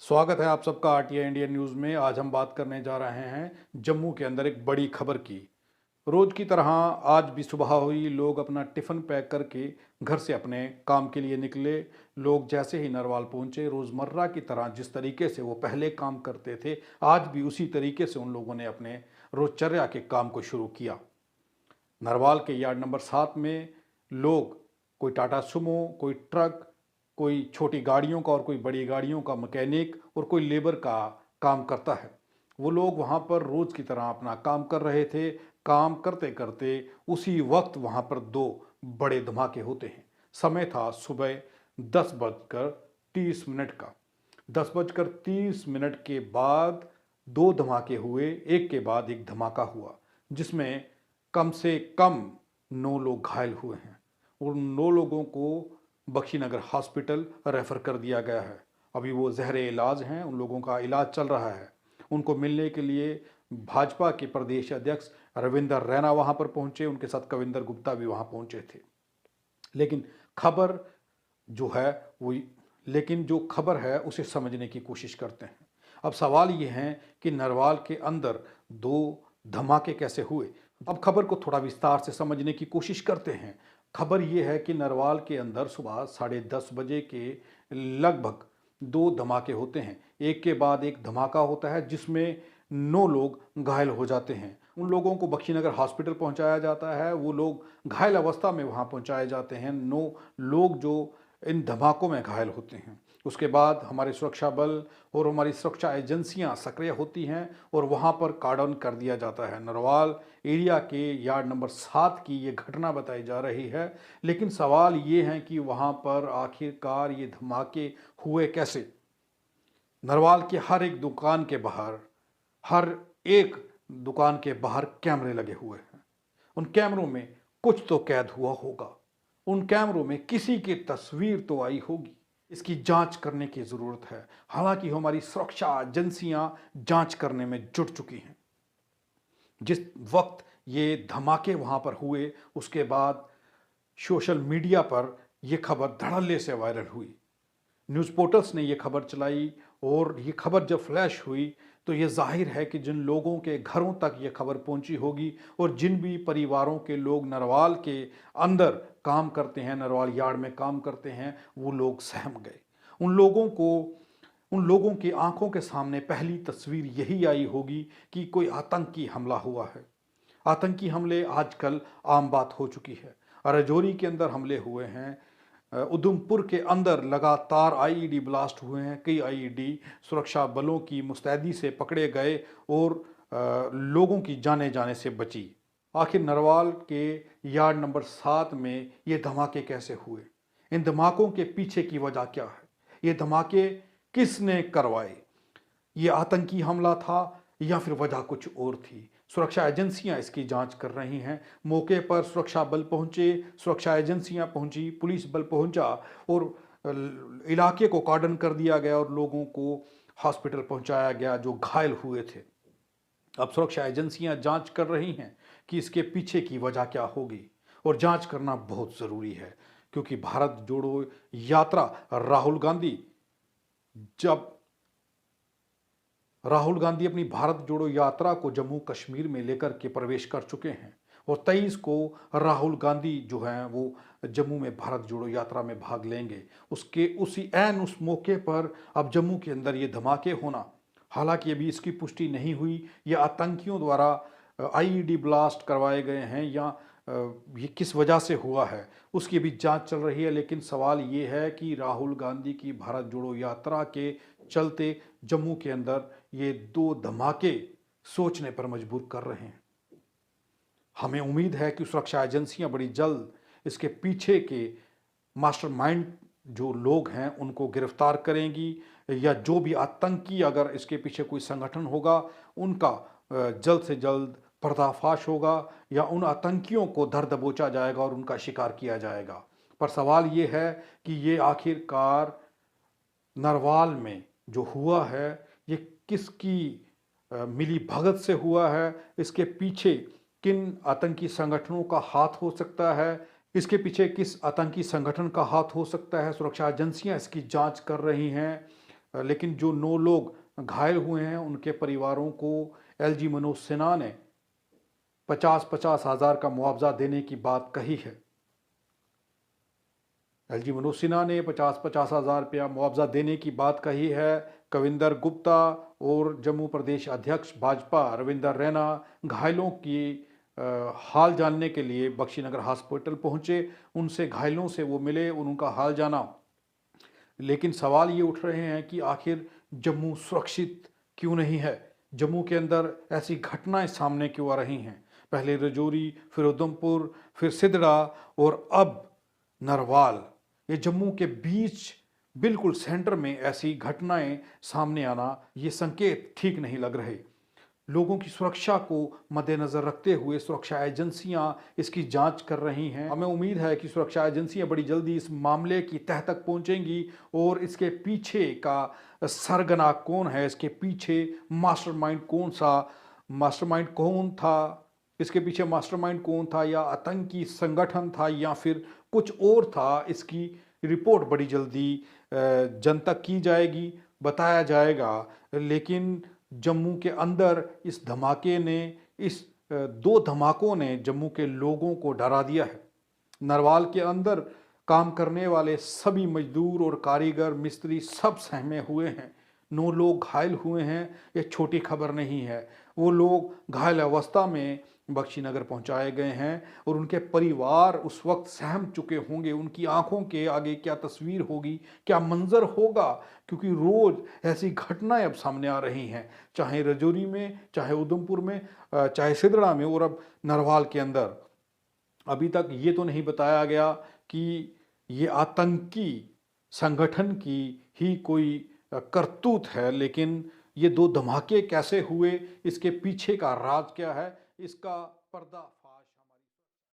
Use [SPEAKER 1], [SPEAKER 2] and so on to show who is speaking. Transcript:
[SPEAKER 1] स्वागत है आप सबका आरटीआई इंडियन न्यूज़ में। आज हम बात करने जा रहे हैं जम्मू के अंदर एक बड़ी खबर की। रोज की तरह आज भी सुबह हुई, लोग अपना टिफ़िन पैक करके घर से अपने काम के लिए निकले। लोग जैसे ही नरवाल पहुंचे, रोज़मर्रा की तरह जिस तरीके से वो पहले काम करते थे, आज भी उसी तरीके से उन लोगों ने अपने रोजचर्या के काम को शुरू किया। नरवाल के यार्ड नंबर 7 में लोग, कोई टाटा सुमो, कोई ट्रक, कोई छोटी गाड़ियों का और कोई बड़ी गाड़ियों का मैकेनिक और कोई लेबर का काम करता है। वो लोग वहाँ पर रोज़ की तरह अपना काम कर रहे थे। काम करते करते उसी वक्त वहाँ पर दो बड़े धमाके होते हैं। समय था सुबह 10:30 का। 10:30 के बाद दो धमाके हुए, एक के बाद एक धमाका हुआ, जिसमें कम से कम 9 लोग घायल हुए हैं। उन 9 लोगों को बख्शीनगर हॉस्पिटल रेफर कर दिया गया है। अभी वो ज़हरे इलाज हैं, उन लोगों का इलाज चल रहा है। उनको मिलने के लिए भाजपा के प्रदेश अध्यक्ष रविंदर रैना वहाँ पर पहुँचे, उनके साथ कविंदर गुप्ता भी वहाँ पहुँचे थे। लेकिन खबर जो है वो लेकिन जो खबर है उसे समझने की कोशिश करते हैं। अब सवाल ये है कि नरवाल के अंदर दो धमाके कैसे हुए। अब खबर को थोड़ा विस्तार से समझने की कोशिश करते हैं। खबर ये है कि नरवाल के अंदर सुबह 10:30 बजे के लगभग दो धमाके होते हैं। एक के बाद एक धमाका होता है जिसमें 9 लोग घायल हो जाते हैं। उन लोगों को बख्शीनगर हॉस्पिटल पहुंचाया जाता है। वो लोग घायल अवस्था में वहां पहुंचाए जाते हैं, 9 लोग जो इन धमाकों में घायल होते हैं। उसके बाद हमारे सुरक्षा बल और हमारी सुरक्षा एजेंसियां सक्रिय होती हैं और वहां पर कार्डन कर दिया जाता है। नरवाल एरिया के यार्ड नंबर 7 की ये घटना बताई जा रही है। लेकिन सवाल ये है कि वहां पर आखिरकार ये धमाके हुए कैसे। नरवाल के हर एक दुकान के बाहर कैमरे लगे हुए हैं। उन कैमरों में कुछ तो कैद हुआ होगा। उन कैमरों में किसी की तस्वीर तो आई होगी। इसकी जांच करने की जरूरत है। हालांकि हमारी सुरक्षा एजेंसियां जांच करने में जुट चुकी हैं। जिस वक्त ये धमाके वहां पर हुए, उसके बाद सोशल मीडिया पर यह खबर धड़ल्ले से वायरल हुई। न्यूज़ पोर्टल्स ने यह खबर चलाई और ये खबर जब फ्लैश हुई तो ये जाहिर है कि जिन लोगों के घरों तक ये खबर पहुंची होगी और जिन भी परिवारों के लोग नरवाल के अंदर काम करते हैं, नरवाल यार्ड में काम करते हैं, वो लोग सहम गए। उन लोगों की आंखों के सामने पहली तस्वीर यही आई होगी कि कोई आतंकी हमला हुआ है। आतंकी हमले आजकल आम बात हो चुकी है। राजौरी के अंदर हमले हुए हैं। उधमपुर के अंदर लगातार आईईडी ब्लास्ट हुए हैं। कई आईईडी सुरक्षा बलों की मुस्तैदी से पकड़े गए और लोगों की जाने जाने से बची। आखिर नरवाल के यार्ड नंबर 7 में ये धमाके कैसे हुए? इन धमाकों के पीछे की वजह क्या है? ये धमाके किसने करवाए? ये आतंकी हमला था या फिर वजह कुछ और थी? सुरक्षा एजेंसियां इसकी जांच कर रही हैं। मौके पर सुरक्षा बल पहुंचे, सुरक्षा एजेंसियां पहुंची, पुलिस बल पहुंचा और इलाके को कार्डन कर दिया गया और लोगों को हॉस्पिटल पहुंचाया गया जो घायल हुए थे। अब सुरक्षा एजेंसियां जांच कर रही हैं कि इसके पीछे की वजह क्या होगी और जांच करना बहुत ज़रूरी है, क्योंकि भारत जोड़ो यात्रा जब राहुल गांधी अपनी भारत जोड़ो यात्रा को जम्मू कश्मीर में लेकर के प्रवेश कर चुके हैं और 23 को राहुल गांधी जो हैं वो जम्मू में भारत जोड़ो यात्रा में भाग लेंगे। उस मौके पर अब जम्मू के अंदर ये धमाके होना, हालांकि अभी इसकी पुष्टि नहीं हुई ये आतंकियों द्वारा आईईडी ब्लास्ट करवाए गए हैं या ये किस वजह से हुआ है, उसकी भी जांच चल रही है। लेकिन सवाल ये है कि राहुल गांधी की भारत जोड़ो यात्रा के चलते जम्मू के अंदर ये दो धमाके सोचने पर मजबूर कर रहे हैं। हमें उम्मीद है कि सुरक्षा एजेंसियां बड़ी जल्द इसके पीछे के मास्टरमाइंड जो लोग हैं उनको गिरफ्तार करेंगी, या जो भी आतंकी अगर इसके पीछे कोई संगठन होगा उनका जल्द से जल्द पर्दाफाश होगा या उन आतंकियों को धर दबोचा जाएगा और उनका शिकार किया जाएगा। पर सवाल ये है कि ये आखिरकार नरवाल में जो हुआ है ये किसकी मिली भगत से हुआ है? इसके पीछे किन आतंकी संगठनों का हाथ हो सकता है? इसके पीछे किस आतंकी संगठन का हाथ हो सकता है? सुरक्षा एजेंसियां इसकी जांच कर रही हैं। लेकिन जो 9 लोग घायल हुए हैं उनके परिवारों को एलजी मनोज सिन्हा ने 50-50 हज़ार का मुआवजा देने की बात कही है। एलजी मनोज सिन्हा ने 50-50 हज़ार रुपया मुआवजा देने की बात कही है। कविंदर गुप्ता और जम्मू प्रदेश अध्यक्ष भाजपा रविंदर रैना घायलों की हाल जानने के लिए बख्शीनगर हॉस्पिटल पहुंचे। उनसे घायलों से वो मिले और उनका हाल जाना। लेकिन सवाल ये उठ रहे हैं कि आखिर जम्मू सुरक्षित क्यों नहीं है? जम्मू के अंदर ऐसी घटनाएं सामने क्यों आ रही हैं? पहले रजौरी, फिर उधमपुर, फिर सिदड़ा और अब नरवाल। ये जम्मू के बीच बिल्कुल सेंटर में ऐसी घटनाएं सामने आना, ये संकेत ठीक नहीं लग रहे। लोगों की सुरक्षा को मद्देनजर रखते हुए सुरक्षा एजेंसियां इसकी जांच कर रही हैं। हमें उम्मीद है कि सुरक्षा एजेंसियां बड़ी जल्दी इस मामले की तह तक पहुंचेंगी और इसके पीछे का सरगना कौन है, इसके पीछे मास्टरमाइंड कौन था, इसके पीछे मास्टरमाइंड कौन था, या आतंकी संगठन था या फिर कुछ और था, इसकी रिपोर्ट बड़ी जल्दी जन तक की जाएगी, बताया जाएगा। लेकिन जम्मू के अंदर इस धमाके ने, इस 2 धमाकों ने जम्मू के लोगों को डरा दिया है। नरवाल के अंदर काम करने वाले सभी मजदूर और कारीगर, मिस्त्री सब सहमे हुए हैं। 9 लोग घायल हुए हैं, ये छोटी खबर नहीं है। वो लोग घायल अवस्था में बख्शीनगर पहुंचाए गए हैं और उनके परिवार उस वक्त सहम चुके होंगे। उनकी आंखों के आगे क्या तस्वीर होगी, क्या मंजर होगा, क्योंकि रोज ऐसी घटनाएं अब सामने आ रही हैं, चाहे रजौरी में, चाहे उधमपुर में, चाहे सिदड़ा में और अब नरवाल के अंदर। अभी तक ये तो नहीं बताया गया कि ये आतंकी संगठन की ही कोई करतूत है, लेकिन ये 2 धमाके कैसे हुए, इसके पीछे का राज क्या है, इसका पर्दा